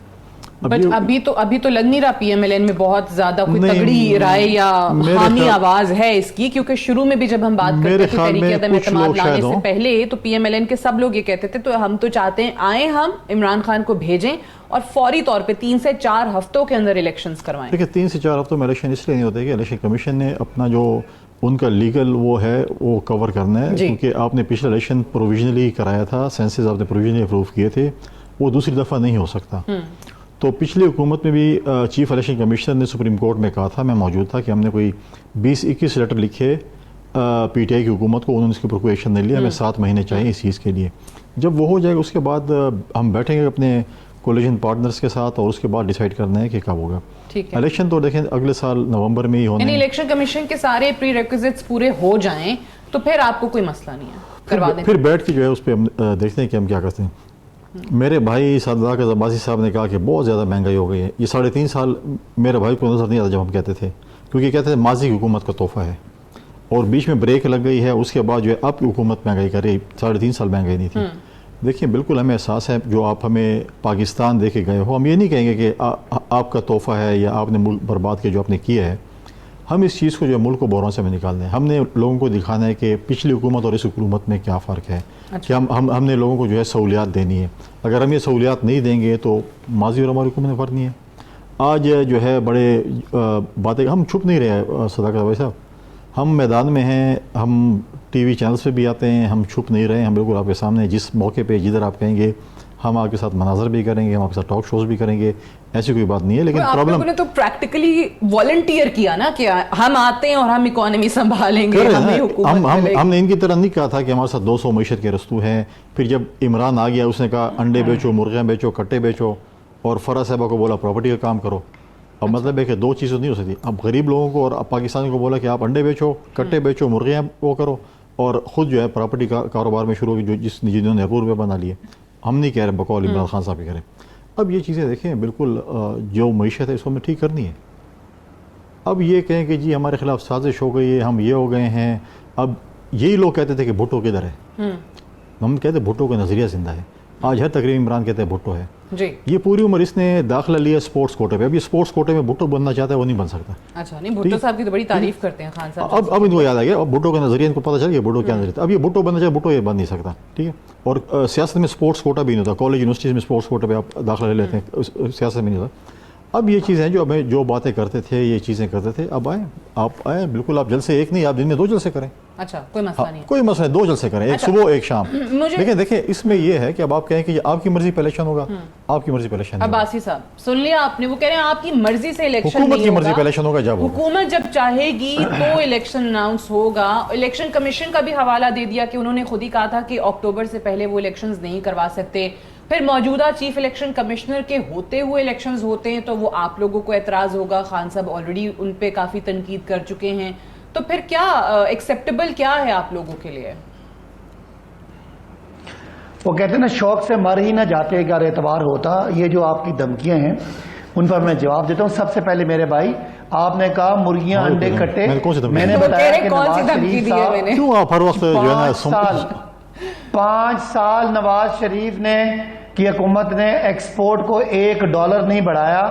बट अभी तो लग नहीं रहा PMLN में बहुत ज्यादा कोई तगड़ी राय या हामी आवाज है इसकी, क्योंकि शुरू में भी जब हम बात करते थे तहरीक अदम एतमाद लाने से पहले, तो PMLN के सब लोग ये कहते थे तो हम तो चाहते हैं आए, हम इमरान खान को भेजें और फौरी तौर पे 3 से 4 हफ्तों के अंदर इलेक्शंस करवाएं। देखिए, 3 से 4 हफ्तों में इलेक्शन इसलिए नहीं होते कि इलेक्शन कमीशन ने अपना जो उनका लीगल वो है वो कवर करना है, क्योंकि आपने पिछला इलेक्शन प्रोविजनली कराया था, सेंसस आपने प्रोविजनली अप्रूव किए थे, वो दूसरी दफ़ा नहीं हो सकता। तो पिछली हुकूमत में भी चीफ इलेक्शन कमिश्नर ने सुप्रीम कोर्ट में कहा था, मैं मौजूद था, कि हमने कोई 20-21 लेटर लिखे PTI की हुकूमत को, उन्होंने इसके ऊपर कोई एक्शन नहीं लिया। हमें 7 महीने चाहिए इस चीज़ के लिए। जब वो हो जाएगा उसके बाद हम बैठेंगे अपने कोलिशन पार्टनर्स के साथ और उसके बाद डिसाइड करना है कि कब होगा इलेक्शन। तो देखें अगले साल नवंबर में ही होना है। इलेक्शन कमीशन के सारे प्रीरेक्विजिट्स पूरे हो जाएं तो फिर आपको कोई मसला नहीं है, करवा दें। फिर बैठ के जो है उस पर हम देखते हैं कि हम क्या करते हैं। मेरे भाई सदाकत अब्बासी साहब ने कहा कि बहुत ज़्यादा महंगाई हो गई है। ये 3.5 साल मेरे भाई को नजर नहीं आता जब हम कहते थे, क्योंकि कहते थे माजी की हुकूमत का तोहफा है, और बीच में ब्रेक लग गई है। उसके बाद जो है अब की हुकूमत महंगाई कर रही, 3.5 साल महंगाई नहीं थी। देखिए, बिल्कुल हमें एहसास है, जो आप हमें पाकिस्तान दे के गए हो, हम ये नहीं कहेंगे कि आपका तोहफा है या आपने मुल्क बर्बाद किया जो आपने किया है। हम इस चीज़ को जो है मुल्क को बोरों से में निकालना है। हमने लोगों को दिखाना है कि पिछली हुकूमत और इस हुकूमत में क्या फ़र्क है। कि हमने लोगों को जो है सहूलियात देनी है। अगर हम ये सहूलियात नहीं देंगे तो माजी और हमारी हुकूमत में फ़र्क नहीं है। आज जो है बड़े बातें, हम छुप नहीं रहे सदाकत भाई साहब, हम मैदान में हैं, हम TV चैनल्स पे भी आते हैं, हम छुप नहीं रहे, हम बिल्कुल आपके सामने, जिस मौके पे जिधर आप कहेंगे हम आपके साथ मनाजर भी करेंगे, हम आपके साथ टॉक शोज भी करेंगे, ऐसी कोई बात नहीं है। लेकिन प्रॉब्लम ने तो प्रैक्टिकली वॉलंटियर किया ना कि हम आते हैं और हम इकोनॉमी संभालेंगे, हमने इनकी तरह नहीं कहा था कि हमारे साथ 200 मीशत के रस्तू हैं। फिर जब इमरान आ गया उसने कहा अंडे बेचो, मुर्गियाँ बेचो, कट्टे बेचो, और फरा साहबा को बोला प्रॉपर्टी का काम करो। अब मतलब है कि 2 चीज़ें नहीं हो सकती। अब गरीब लोगों को और पाकिस्तानी को बोला कि आप अंडे बेचो, कट्टे बेचो, मुर्गियाँ वो करो, और ख़ुद जो है प्रॉपर्टी का कारोबार में शुरू की, जिन्होंने अरबों रुपये बना लिए। हम नहीं कह रहे बकौल इमरान खान साहब ही करें। अब ये चीज़ें देखें, बिल्कुल जो मईशत है इसको हमें ठीक करनी है। अब ये कहें कि जी हमारे खिलाफ साजिश हो गई है, हम ये हो गए हैं। अब यही लोग कहते थे कि भुट्टो किधर है, हम कहते भुट्टो का नज़रिया जिंदा है। आज हर तकरीब इमरान कहते हैं भुट्टो है। जी। ये पूरी उम्र इसने दाखिला लिया स्पोर्ट्स कोटे पे, अब ये स्पोर्ट्स कोटे में भुट्टो बनना चाहता है, वो नहीं बन सकता। अच्छा, नहीं भुट्टो साहब की तो बड़ी तारीफ करते हैं खान साहब। अब इनको याद आ गया, अब भुट्टो का नजरिया इनको पता चल गया भुट्टो क्या नजरिया। अब ये भुट्टो बनना चाहे, भुट्टो ये बन नहीं सकता, ठीक है। और सियासत में स्पोर्ट्स कोटा भी नहीं होता, कॉलेज यूनिवर्सिटीज़ में स्पोर्ट्स कोटे पे आप दाखिला ले लेते हैं, सियासत में नहीं होता। अब ये चीज़ें हैं जो हमें जो बातें करते थे, ये चीज़ें करते थे, अब आप आए बिल्कुल, आप जलसे एक नहीं, आप दिन में 2 जलसे करें। अच्छा, कोई मसला नहीं, कोई मसला नहीं, 2 जलसे करें, एक सुबह एक शाम। लेकिन देखिए इसमें ये है कि अब आप कहें कि आपकी मर्जी पे इलेक्शन होगा, आपकी मर्जी पे इलेक्शन नहीं होगा। अब्बासी साहब सुन लिया आपने, वो कह रहे हैं आपकी मर्जी से इलेक्शन नहीं होगा, हुकूमत की मर्जी पे इलेक्शन होगा, जब होगा। हुकूमत जब चाहेगी तो इलेक्शन अनाउंस होगा। इलेक्शन कमीशन का भी हवाला दे दिया कि उन्होंने खुद ही कहा था कि अक्टूबर से पहले वो इलेक्शंस नहीं करवा सकते। फिर मौजूदा चीफ इलेक्शन कमिश्नर के होते हुए इलेक्शंस होते हैं तो वो आप लोगों को एतराज होगा, खान साहब ऑलरेडी उन पे काफी तनकीद कर चुके हैं, तो फिर क्या एक्सेप्टेबल क्या है आप लोगों के लिए? वो कहते हैं ना, शौक से मर ही ना जाते अगर एतबार होता। ये जो आपकी धमकियां हैं उन पर मैं जवाब देता हूँ। सबसे पहले मेरे भाई, आपने कहा मुर्गियां अंडे कट्टे, मैंने बताया कि नवाज शरीफ साहब क्यों आप हर वक्त जो है ना 5 साल नवाज शरीफ ने की हुकूमत ने एक्सपोर्ट को $1 नहीं बढ़ाया।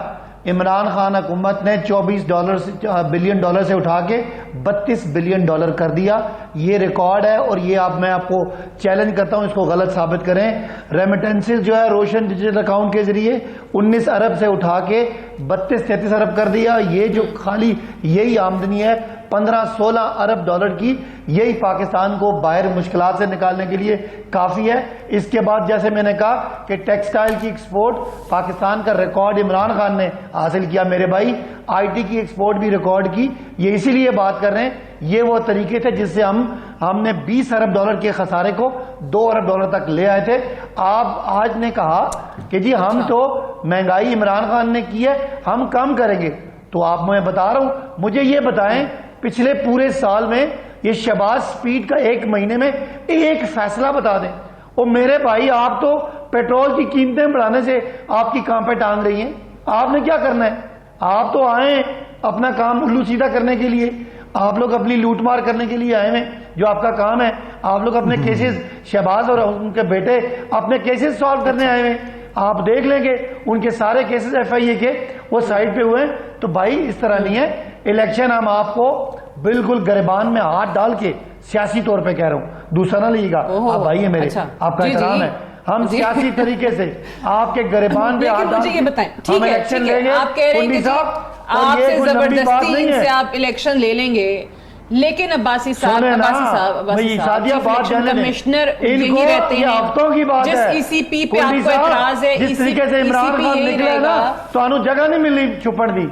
इमरान खान हुकूमत ने $24 बिलियन से उठा के $32 बिलियन कर दिया। ये रिकॉर्ड है और ये मैं आपको चैलेंज करता हूं, इसको गलत साबित करें। रेमिटेंसेस जो है रोशन डिजिटल अकाउंट के जरिए 19 अरब से उठा के 32-33 अरब कर दिया। ये जो खाली यही आमदनी है 15-16 अरब डॉलर की, यही पाकिस्तान को बाहर मुश्किलात से निकालने के लिए काफी है। इसके बाद जैसे मैंने कहा कि टेक्सटाइल की एक्सपोर्ट पाकिस्तान का रिकॉर्ड इमरान खान ने हासिल किया मेरे भाई। आईटी की एक्सपोर्ट भी रिकॉर्ड की। ये इसीलिए बात कर रहे हैं, ये वो तरीके थे जिससे हमने 20 अरब डॉलर के खसारे को 2 अरब डॉलर तक ले आए थे। आप आज ने कहा कि जी हम तो महंगाई इमरान खान ने की है, हम कम करेंगे। तो आप मैं बता रहा हूं, मुझे ये बताएं पिछले पूरे साल में ये शहबाज स्पीड का 1 महीने में एक फैसला बता दें। और मेरे भाई, आप तो पेट्रोल की कीमतें बढ़ाने से आपकी कहां पे टांग रही हैं। आपने क्या करना है? आप तो आए अपना काम उल्लू सीधा करने के लिए, आप लोग अपनी लूटमार करने के लिए आए हैं, जो आपका काम है। आप लोग अपने केसेस, शहबाज और उनके बेटे अपने केसेस सॉल्व करने आए हैं। आप देख लेंगे उनके सारे केसेस FIA के वो साइड पे हुए हैं। तो भाई इस तरह नहीं है। इलेक्शन हम आपको बिल्कुल गरिबान में हाथ डाल के सियासी तौर पे कह रहा हूं, दूसरा ना लीजिएगा। आप भाई है मेरे, अच्छा, आपका एहतराम है। हम सियासी तरीके से आपके गरिबान पे हाथ डाल ये बताएं, हम ठीक है, इलेक्शन लेंगे। आप कह रहे हैं कि आपसे जबरदस्ती इनसे आप इलेक्शन ले लेंगे, लेकिन अब्बासी साहब कमिश्नर यही रहते हैं। हफ्तों की बात है, जिस ECP पे आपको एतराज है, जिस तरीके से इमरान खान निकले ना, तो आनु जगह नहीं मिली छुपड़ दी।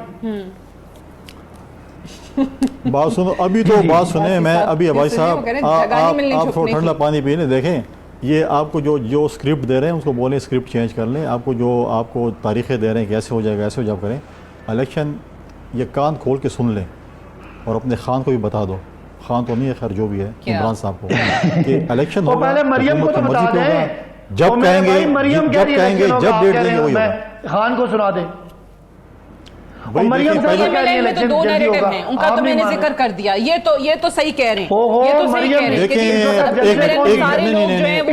बात सुनो, अभी तो बात सुने। मैं अभी भाई साहब आप थोड़ा ठंडा पानी पी लें। देखें, ये आपको जो स्क्रिप्ट दे रहे हैं उसको बोलें स्क्रिप्ट चेंज कर लें। आपको तारीखें दे रहे हैं कैसे हो जाएगा, ऐसे हो जाए करें इलेक्शन। ये कान खोल के सुन लें और अपने खान को भी बता दो, खान तो नहीं है खैर, जो भी है इमरान साहब को, कि इलेक्शन होगा, पहले मरियम को तो बता दें, जब कहेंगे जब डेट देंगे वही होगा। खान को सुना दें। मरियम में तो 2 नैरेटिव हैं, उनका तो मैंने जिक्र कर दिया। ये तो सही कह रहे हैं, ये तो सही कह रहे हैं कि सारे लोग जो हैं वो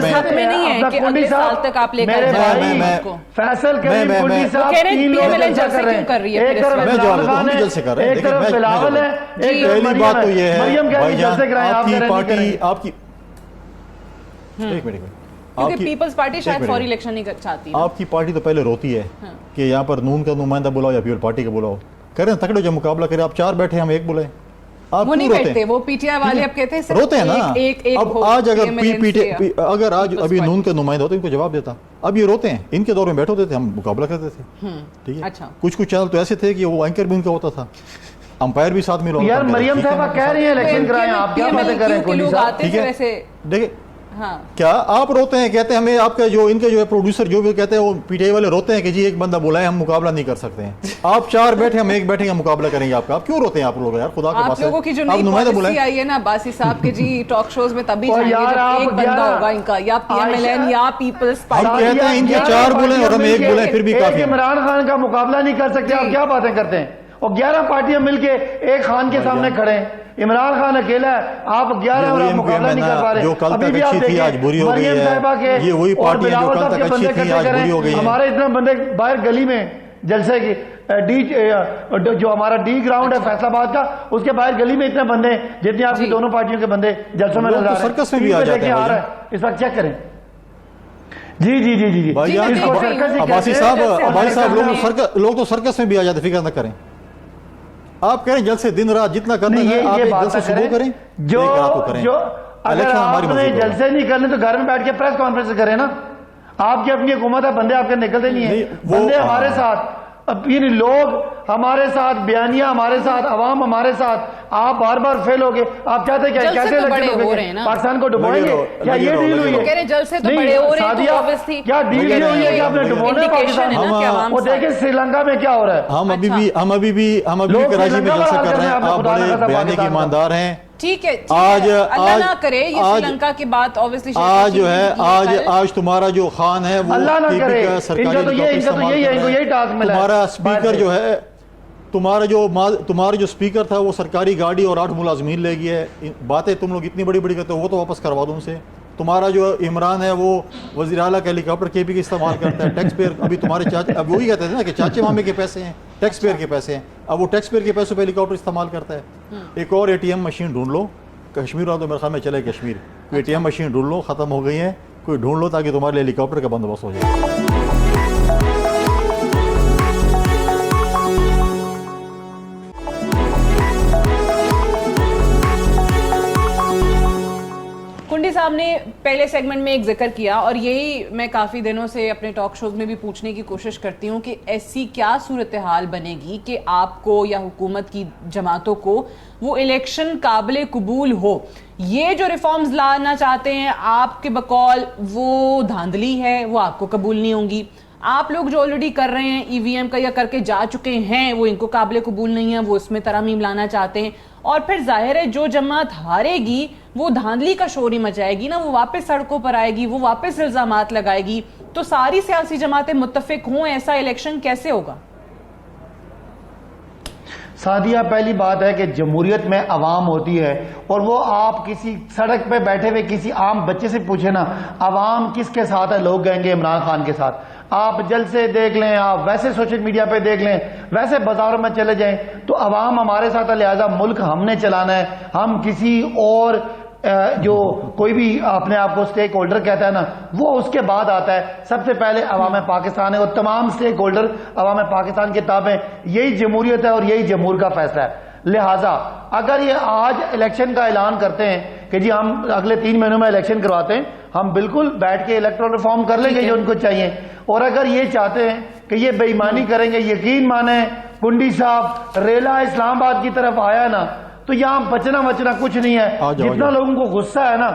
हक में नहीं है कि अगले साल तक आप लेकर जाएं। फैसल करीम कुंडी साहब 3 लोग जलसे क्यों कर रही है? एक तरफ इमरान है, एक तरफ बिलावल है, एक तरफ बात तो ये है मरियम कह रही है जलसे कराएं, आप आपकी पार्टी आपकी एक मिनट क्योंकि पीपल्स पार्टी शायद फॉर इलेक्शन नहीं चाहती। आपकी पार्टी तो पहले रोती है कि यहाँ पर नून का नुमाइंदा बुलाओ या पीपल पार्टी का बुलाओ, करें तकड़े जो मुकाबला करें। आप 4 बैठे, हम 1 बुलाएं, आप वो नहीं बैठते। वो PTI वाले अब कहते हैं रोते हैं ना। अब आज अगर आज अभी नून का नुमाइंदा होता इनको जवाब देता। अब ये रोते हैं, इनके दौर में बैठे होते थे, हम मुकाबला करते थे। ठीक है, अच्छा। कुछ चैनल तो ऐसे थे कि वो एंकर भी उनका होता था, अंपायर भी साथ में लोग। यार मरियम साहबा कह रही है इलेक्शन कराएं, आप क्या बातें कर रहे हैं? ठीक है, देखिए क्या आप रोते हैं, कहते हैं हमें आपके जो इनके जो है प्रोड्यूसर जो भी कहते हैं वो PTI वाले रोते हैं कि जी एक बंदा बुलाए, हम मुकाबला नहीं कर सकते हैं। आप 4 बैठे, हम 1 बैठे, हम मुकाबला करेंगे आपका। आप क्यों रोते हैं आप लोग यार, खुदा के पास? आप लोगों की जो नई पॉलिसी आई है ना अब्बासी साहब के जी टॉक शोज में तभी जाएंगे जब एक बंदा होगा इनका, या PMLN या पीपल्स पार्टी। हम कहते हैं इनके 4 बुलाएं और हम 1 बुलाएं, फिर भी काफी। इमरान खान का मुकाबला नहीं कर सकते, आप क्या बातें करते हैं? और 11 पार्टियां मिलके एक खान के सामने खड़े हैं। इमरान खान अकेला है, आप 11 और आप मुकाबला नहीं कर पा रहे। जो कल अभी तक भी आप अच्छी थी देखें, आज बुरी हो गई मरियम साहिबा के है। ये वही और पार्टी है जो बिलावल कल साहब तक के अच्छी बंदे थी आज बुरी हो गई है। हमारे इतने बंदे बाहर गली में जलसे की जो हमारा डी ग्राउंड है फैसलाबाद का, उसके बाहर गली में इतने बंदे जितने आपकी दोनों पार्टियों के बंदे जलसों में लोग नजर तो आ रहे हैं। सर्कस में भी आ जाते हैं आ रहा है इस वक्त, चेक करें। जी जी जी जी जी भाई यार, इसको सर्कस ही अब्बासी कहते हैं। साहब भाई साहब, लोग तो सर्कस में भी आ जाते, फिक्र न करें। आप करें जलसे दिन रात जितना करना है, आप एक जलसे सुबह करें, जो एक रात को करें। जो अगर इलेक्शन हमारी आपने मर्जी पर है। जलसे नहीं करने तो घर में बैठ के प्रेस कॉन्फ्रेंस करें ना। आपकी अपनी हुकूमत है, बंदे आपके निकलते नहीं है। बंदे हमारे साथ, इन लोग हमारे साथ, बयानिया हमारे साथ, अवाम हमारे साथ, आप बार बार फेल हो गए। आप चाहते क्या, कैसे इलेक्शन हो रहे हैं? पाकिस्तान को डुबोएंगे? क्या ये डील हुई है? जल से तो बड़े हो रहे हैं, तो obviously क्या डील ये हुई है कि आपने डुबोना है पाकिस्तान? वो देखें श्रीलंका में क्या हो रहा है। हम अभी भी कराची में जलसा कर रहे हैं। आप बड़े बयानी के ईमानदार हैं। ठीक है, आज अल्लाह ना करे ये श्रीलंका की बात ऑब्वियसली आज जो है आज तुम्हारा जो खान है वो अल्लाह ना करे, सरकारी इनको तो यही टास्क मिला है। तुम्हारा स्पीकर जो है, तुम्हारा जो स्पीकर था वो सरकारी गाड़ी और 8 मुलाजमीन ले गया है। बातें तुम लोग इतनी बड़ी बड़ी करते हो, वो तो वापस करवा दो उनसे। तुम्हारा जो इमरान है वो वज़ीर आला का हेलीकॉप्टर केपी का इस्तेमाल करता है। टैक्स पेयर, अभी तुम्हारे चाचा, अब वही कहते थे ना कि चाचे मामे के पैसे हैं, टैक्स पेयर के पैसे हैं। अब वो टैक्स पेयर के पैसों पे हेलीकॉप्टर इस्तेमाल करता है। एक और ATM मशीन ढूंढ लो, कश्मीर वाला तो मेरे ख्याल में चले कश्मीर, कोई ATM मशीन ढूंढ लो, ख़त्म हो गई है, कोई ढूंढ लो ताकि तुम्हारे लिए हेलीकॉप्टर का बंदोबस्त हो जाए। कुंडी साहब ने पहले सेगमेंट में एक जिक्र किया और यही मैं काफ़ी दिनों से अपने टॉक शोज में भी पूछने की कोशिश करती हूँ कि ऐसी क्या सूरत हाल बनेगी कि आपको या हुकूमत की जमातों को वो इलेक्शन काबिल कबूल हो। ये जो रिफॉर्म्स लाना चाहते हैं आपके बकौल, वो धांधली है, वो आपको कबूल नहीं होंगी। आप लोग जो ऑलरेडी कर रहे हैं EVM का या करके जा चुके हैं, वो इनको काबिल कबूल नहीं है, वो इसमें तरमीम लाना चाहते हैं। और फिर जाहिर है जो जमात हारेगी वो धांधली का शोर ही मचाएगी ना, वो वापस सड़कों पर आएगी, वो वापस इल्जामात लगाएगी। तो सारी सियासी जमातें मुत्तफिक हों, ऐसा इलेक्शन कैसे होगा? सादिया, पहली बात है कि जमहूरियत में अवाम होती है और वो आप किसी सड़क पे बैठे हुए किसी आम बच्चे से पूछे ना, अवाम किसके साथ है, लोग कहेंगे इमरान खान के साथ। आप जलसे देख लें, आप वैसे सोशल मीडिया पे देख लें, वैसे बाजारों में चले जाएं तो अवाम हमारे साथ है, लिहाजा मुल्क हमने चलाना है। हम किसी और जो कोई भी अपने आप को स्टेक होल्डर कहता है ना, वो उसके बाद आता है। सबसे पहले अवाम पाकिस्तान है और तमाम स्टेक होल्डर अवाम पाकिस्तान के ताबे। यही जमहूरियत है और यही जमहूर का फैसला है। लिहाजा अगर ये आज इलेक्शन का ऐलान करते हैं कि जी हम अगले 3 महीनों में इलेक्शन करवाते हैं, हम बिल्कुल बैठ के इलेक्टोरल रिफॉर्म कर लेंगे जो उनको चाहिए। और अगर ये चाहते हैं कि ये बेईमानी करेंगे, यकीन माने कुंडी साहब रेला इस्लामाबाद की तरफ आया ना, तो यहाँ बचना कुछ नहीं है। जितना लोगों को गुस्सा है ना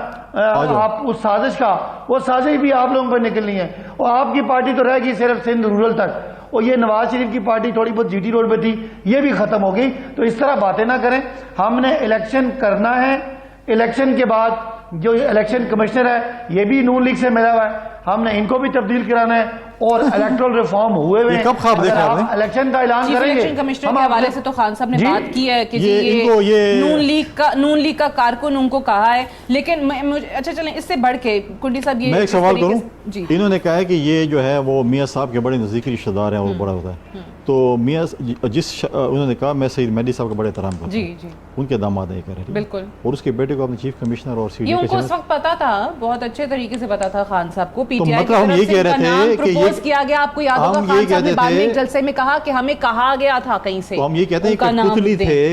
आप उस साजिश का, वो साजिश भी आप लोगों पर निकलनी है। और आपकी पार्टी तो रहेगी सिर्फ सिंध रूरल तक, और ये नवाज शरीफ की पार्टी थोड़ी बहुत GT रोड पे थी, ये भी खत्म हो गई। तो इस तरह बातें ना करें, हमने इलेक्शन करना है। इलेक्शन के बाद जो इलेक्शन कमिश्नर है ये भी नून लीग से मिला हुआ है, हमने इनको भी तब्दील कराना है। और इलेक्ट्रल रिफॉर्म हुए हुए कब ख्वाब देखा आपने? इलेक्शन का ऐलान करेंगे। इलेक्शन कमिश्नर के हवाले से तो खान साहब ने बात की है कि ये नून लीग का कारकुन उनको कहा है। लेकिन मुझे अच्छा चलें इससे बढ़ के कुंडी साहब, ये मैं एक सवाल करूं, इन्होंने कहा है कि ये जो है वो मियाँ साहब के बड़े नज़दीकी रिश्तेदार हैं और बड़ा होता है। तो मियाँ उन्होंने कहा मैं सईद मेहदी साहब का बड़े एहतराम करता हूं, उनके दामाद है कह रहे हैं बिल्कुल। और उसके बेटे को अपने चीफ कमिश्नर और ये उनको उस वक्त पता था, बहुत अच्छे तरीके से पता था खान साहब को। PTI मतलब हम ये कह रहे थे कि ये किया गया, आपको याद होगा खान साहब ने बाद में एक जलसे में कहा कि हमें कहा गया था कहीं से। तो हम ये कहते हैं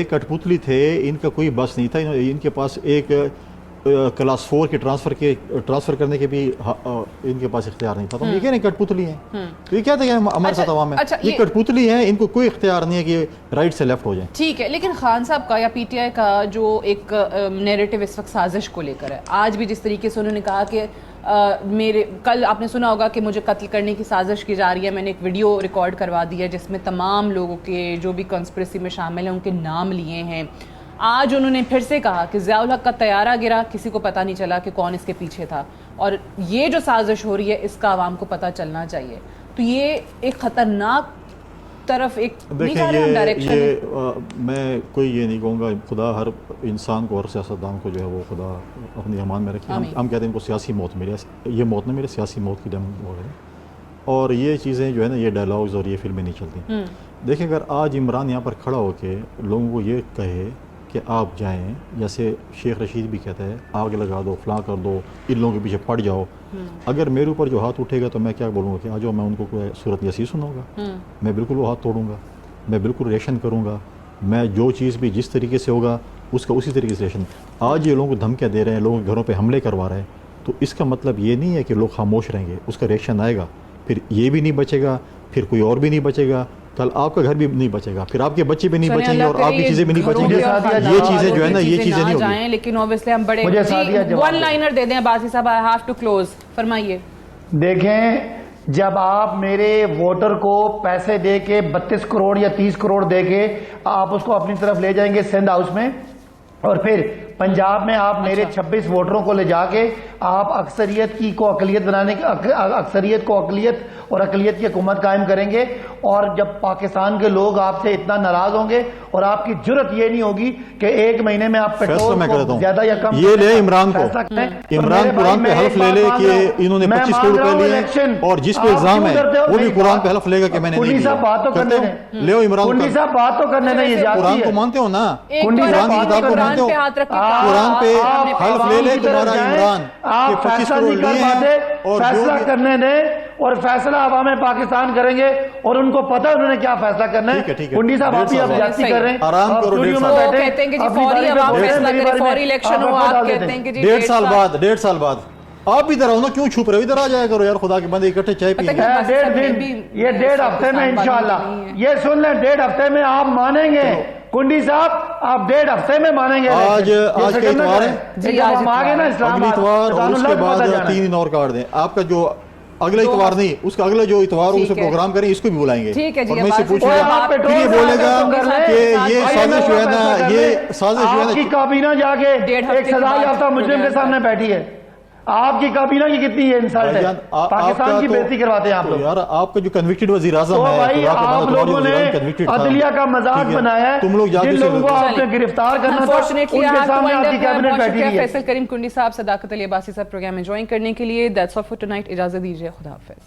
कठपुतली थे, इनका कोई बस नहीं था। इनके पास एक क्लास 4 के ट्रांसफर करने के भी इनके पास इख्तियार नहीं था। तो हम ये कह रहे हैं कठपुतली हैं। तो ये कहते हैं हमारे साथ अवाम है, ये कठपुतली है, इनको कोई इख्तियार नहीं है कि राइट से लेफ्ट हो जाए। ठीक है, लेकिन खान साहब का या PTI का जो एक नैरेटिव इस वक्त साजिश को लेकर है, आज भी जिस तरीके से उन्होंने कहा कि मेरे कल आपने सुना होगा कि मुझे कत्ल करने की साजिश की जा रही है, मैंने एक वीडियो रिकॉर्ड करवा दी है जिसमें तमाम लोगों के जो भी कॉन्स्पिरेसी में शामिल हैं उनके नाम लिए हैं। आज उन्होंने फिर से कहा कि ज़ियाउल हक का तैयारा गिरा, किसी को पता नहीं चला कि कौन इसके पीछे था, और ये जो साजिश हो रही है इसका आवाम को पता चलना चाहिए। तो ये एक ख़तरनाक तरफ एक नहीं देखें जा रहे हम डायरेक्शन मैं कोई ये नहीं कहूँगा, खुदा हर इंसान को, हर सियासतदान को जो है वो खुदा अपनी अमान में रखे। हम कहते हैं इनको सियासी मौत मिले, ये मौत ना मिले, सियासी मौत की दम हो गए। और ये चीज़ें जो है ना, ये डायलॉग्स और ये फिल्में नहीं चलती। देखिए, अगर आज इमरान यहाँ पर खड़ा होके लोगों को ये कहे कि आप जाएं, जैसे शेख रशीद भी कहता है आग लगा दो, फलां कर दो, इन लोगों के पीछे पड़ जाओ, अगर मेरे ऊपर जो हाथ उठेगा तो मैं क्या बोलूँगा कि आ जाओ, मैं उनको कोई सूरत यसी सुनाऊंगा? मैं बिल्कुल वो हाथ तोड़ूंगा, मैं बिल्कुल रिएक्शन करूँगा, मैं जो चीज़ भी जिस तरीके से होगा उसका उसी तरीके से रिएक्शन। आज ये लोगों को धमकियाँ दे रहे हैं, लोगों के घरों पर हमले करवा रहे हैं, तो इसका मतलब ये नहीं है कि लोग खामोश रहेंगे, उसका रिएक्शन आएगा, फिर ये भी नहीं बचेगा, फिर कोई और भी नहीं बचेगा, कल आपका घर भी नहीं बचेगा, फिर आपके बच्चे भी नहीं बचेंगे और आपकी चीजें भी नहीं बचेंगी। ये चीजें जो है ना, ये चीजें नहीं होंगी। लेकिन ऑब्वियसली हम बड़े वन लाइनर दे दें बासी साहब, आई हैव टू क्लोज, फरमाइए। देखें, जब आप मेरे वोटर को पैसे दे के 32 करोड़ या 30 करोड़ दे के आप उसको अपनी तरफ ले जाएंगे सिंध हाउस में, और फिर पंजाब में आप मेरे 26 वोटरों को ले जाके आप अक्सरियत को अकलियत बनाने की, अक्सरियत को अकलियत और अकलियत की हुकूमत कायम करेंगे, और जब पाकिस्तान के लोग आपसे इतना नाराज होंगे और आपकी जुर्रत ये नहीं होगी कि एक महीने में आप पेट्रोल को ज्यादा या कम ये ले इमरान को, इमरान कुरान पे हल्फ ले ले कि इन्होंने 25 करोड़ रुपए लिए, और जिस पे इल्जाम है वो भी कुरान पे हल्फ लेगा कि मैंने नहीं लिया। बात तो करने दें, ले इमरान, कुंडी साहब बात तो करने दें, ये कुरान को मानते हो ना, कुरान की किताब को मानते हो, कुरान पे हल्फ ले ले तुम्हारा इमरान कि 25 करोड़ लिए हैं, और फैसला करने दें, और फैसला अवाम पाकिस्तान करेंगे, और उनको पता है उन्होंने क्या फैसला करना है। कुंडी साहब आप भी अब जाती कर रहे हैं, आराम करो, 1.5 साल बाद, 1.5 साल बाद आप इधर आओ ना, क्यों छुप रहे हो? इधर आ जाया करो यार, खुदा के बंदे इकट्ठे चाय पिएंगे। 1.5 दिन, ये 1.5 हफ्ते में इंशाल्लाह, ये सुन लें, 1.5 हफ्ते में आप मानेंगे कुंडी साहब, आप 1.5 हफ्ते में मानेंगे। आज का इतवार है, हम आ गए ना इस्लामाबाद, अगले इतवार और उसके बाद 3 दिन और काट दें। आपका जो अगला इतवार नहीं, उसका अगला जो इतवार उसे प्रोग्राम करें, इसको भी बुलाएंगे। ठीक है जी, और मैं इससे पूछूंगा, फिर ये बोलेगा कि ये साजिश जो है ना, ये साजिश जो है ना, आपकी काबीना जाके एक सजा याफ्ता मुजरिम के सामने बैठी है, आपकी काबीना की कितनी है इंसल्ट है, पाकिस्तान की बेइज्जती करवाते हैं आप लोग। यार आपका जो कन्विक्टेड वजीर आज़म है, भाई आप लोगों ने अदलिया का मजाक बनाया है, तुम लोग जिन लोगों को आपने गिरफ्तार करना था उनके सामने आपकी कैबिनेट बैठी है। फैसल करीम कुंडी साहब, सदाकत अली अब्बासी साहब प्रोग्राम में ज्वाइन करने के लिए। दैट्स ऑल फॉर टुनाइट, इजाजत दीजिए, खुदा हाफिज।